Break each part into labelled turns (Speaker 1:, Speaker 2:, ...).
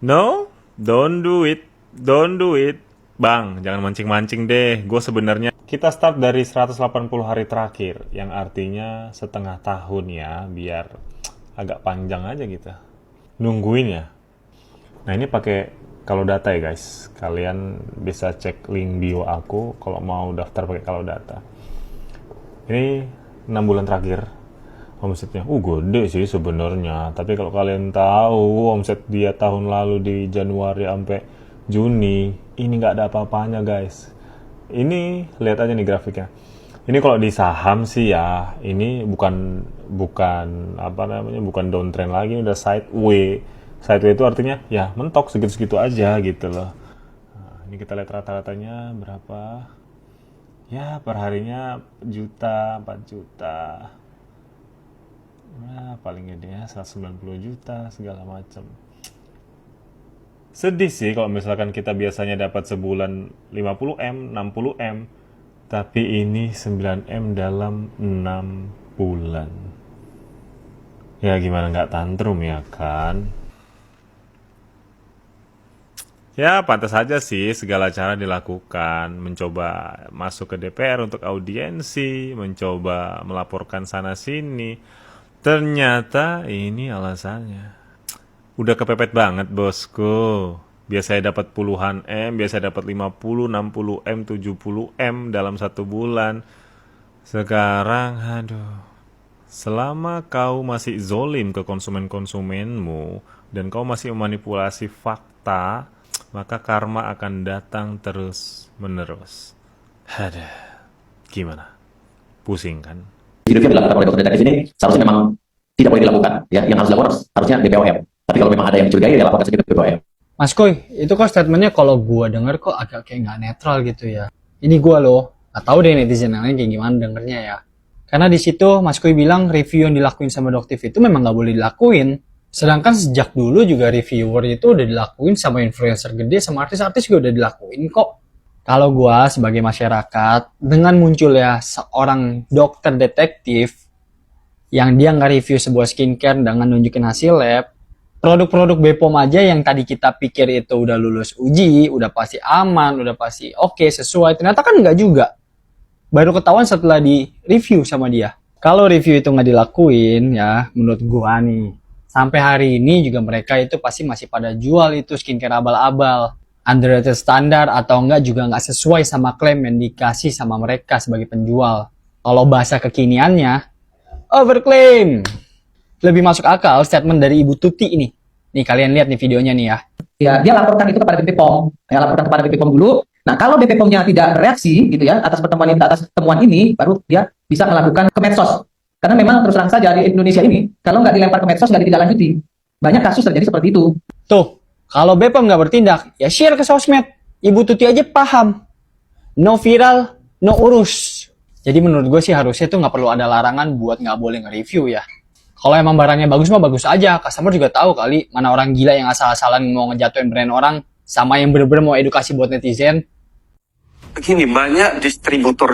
Speaker 1: No, don't do it. Don't do it. Bang, jangan mancing-mancing deh. Gue sebenarnya kita start dari 180 hari terakhir, yang artinya setengah tahun ya, biar agak panjang aja gitu. Nungguin ya. Nah ini pakai kalau data ya guys. Kalian bisa cek link bio aku kalau mau daftar pakai kalau data. Ini 6 bulan terakhir omsetnya. Gede sih sebenarnya. Tapi kalau kalian tahu omset dia tahun lalu di Januari sampai Juni, ini nggak ada apa-apanya guys. Ini lihat aja nih grafiknya. Ini kalau di saham sih ya, ini bukan apa namanya, bukan downtrend lagi, ini udah sideway. Sideway itu artinya ya mentok segitu-segitu aja gitu loh. Nah, ini kita lihat rata-ratanya berapa. Ya per harinya juta, 4 juta. Nah paling gede ya 190 juta segala macam. Sedih sih kalau misalkan kita biasanya dapat sebulan 50M, 60M. Tapi ini 9M dalam 6 bulan. Ya gimana nggak tantrum ya kan? Ya pantas saja sih segala cara dilakukan. Mencoba masuk ke DPR untuk audiensi, mencoba melaporkan sana-sini. Ternyata ini alasannya. Udah kepepet banget bosku. Biasanya dapat puluhan M, biasanya dapat 50, 60M, 70M dalam 1 bulan. Sekarang aduh. Selama kau masih zolim ke konsumen-konsumenmu dan kau masih memanipulasi fakta, maka karma akan datang terus-menerus. Aduh. Gimana? Pusing kan?
Speaker 2: Review yang dilakukan oleh dokter detektif ini seharusnya memang tidak boleh dilakukan. Ya, yang harus dilakukan harusnya BPOM. Tapi kalau memang ada yang dicurigai, ya laporkan saja ke BPOM.
Speaker 3: Mas Koy, itu kok statementnya kalau gua denger kok agak kayak nggak netral gitu ya. Ini gua loh, nggak tahu deh netizen yang lain kayak gimana dengernya ya. Karena di situ Mas Koy bilang review yang dilakuin sama Doktif itu memang nggak boleh dilakuin. Sedangkan sejak dulu juga reviewer itu udah dilakuin sama influencer gede, sama artis-artis juga udah dilakuin kok. Kalau gua sebagai masyarakat, dengan munculnya seorang dokter detektif yang dia nggak review sebuah skincare dengan nunjukin hasil lab, produk-produk BPOM aja yang tadi kita pikir itu udah lulus uji, udah pasti aman, udah pasti oke, sesuai, ternyata kan nggak juga. Baru ketahuan setelah di review sama dia. Kalau review itu nggak dilakuin ya, menurut gua nih, sampai hari ini juga mereka itu pasti masih pada jual itu skincare abal-abal, underrated standar atau enggak juga nggak sesuai sama klaim yang dikasih sama mereka sebagai penjual. Kalau bahasa kekiniannya, overclaim. Lebih masuk akal statement dari Ibu Tuti ini. Nih kalian lihat nih videonya nih ya.
Speaker 2: Ya, dia laporkan itu kepada BPOM. Ya, laporkan kepada BPOM dulu. Nah, kalau BPOM-nya tidak bereaksi gitu ya atas pertemuan ini, atas temuan ini, baru dia bisa melakukan ke medsos. Karena memang terus terang saja di Indonesia ini, kalau nggak dilempar ke medsos, nggak ditindaklanjuti. Banyak kasus terjadi seperti itu.
Speaker 3: Tuh, kalau BPOM nggak bertindak, ya share ke sosmed. Ibu Tuti aja paham. No viral, no urus. Jadi menurut gue sih harusnya tuh nggak perlu ada larangan buat nggak boleh nge-review ya. Kalau emang barangnya bagus mah bagus aja. Customer juga tahu kali mana orang gila yang asal-asalan mau ngejatuhin brand orang sama yang bener-bener mau edukasi buat netizen.
Speaker 4: Begini, banyak distributor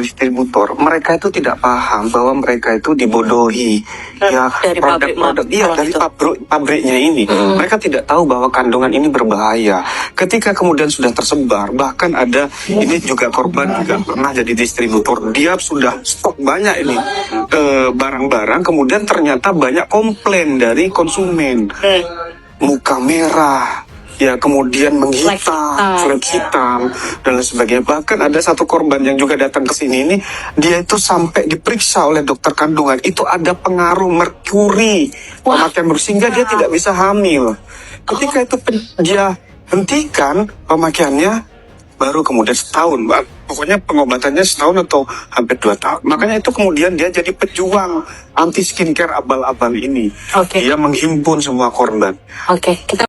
Speaker 4: mereka itu tidak paham bahwa mereka itu dibodohi. Ya,
Speaker 5: dari
Speaker 4: produk iya dari pabriknya ini. Mereka tidak tahu bahwa kandungan ini berbahaya. Ketika kemudian sudah tersebar, bahkan ada ini juga korban juga pernah jadi distributor. Dia sudah stok banyak ini barang-barang, kemudian ternyata banyak komplain dari konsumen. Muka merah, ya kemudian menghitam, flek hitam dan lain sebagainya. Bahkan ada satu korban yang juga datang ke sini ini, dia itu sampai diperiksa oleh dokter kandungan, itu ada pengaruh merkuri pemakaian sehingga dia tidak bisa hamil. Ketika itu dia hentikan pemakaiannya, baru kemudian setahun, pokoknya pengobatannya setahun atau hampir 2 tahun. Makanya itu kemudian dia jadi pejuang anti skincare abal-abal ini. Dia menghimpun semua korban.
Speaker 5: Kita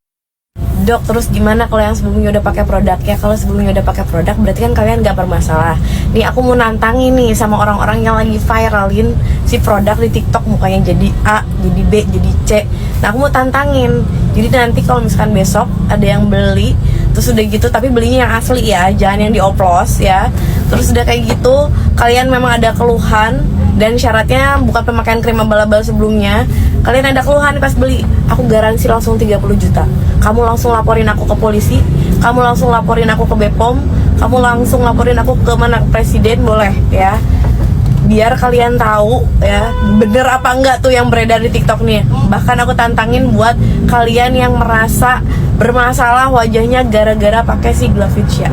Speaker 5: Dok, terus gimana kalau yang sebelumnya udah pakai produknya? Kalau sebelumnya udah pakai produk, berarti kan kalian nggak bermasalah. Nih aku mau nantangin nih sama orang-orang yang lagi viralin si produk di TikTok, mukanya jadi A, jadi B, jadi C. Nah aku mau tantangin. Jadi nanti kalau misalkan besok ada yang beli, terus udah gitu, tapi belinya yang asli ya, jangan yang dioplos ya. Terus udah kayak gitu, kalian memang ada keluhan dan syaratnya bukan pemakaian krim abal-abal sebelumnya. Kalian ada keluhan pas beli, aku garansi langsung 30 juta. Kamu langsung laporin aku ke polisi, kamu langsung laporin aku ke BPOM, kamu langsung laporin aku ke mana, presiden, boleh ya. Biar kalian tahu ya, bener apa enggak tuh yang beredar di TikTok nih. Bahkan aku tantangin buat kalian yang merasa bermasalah wajahnya gara-gara pakai si Glavitsia.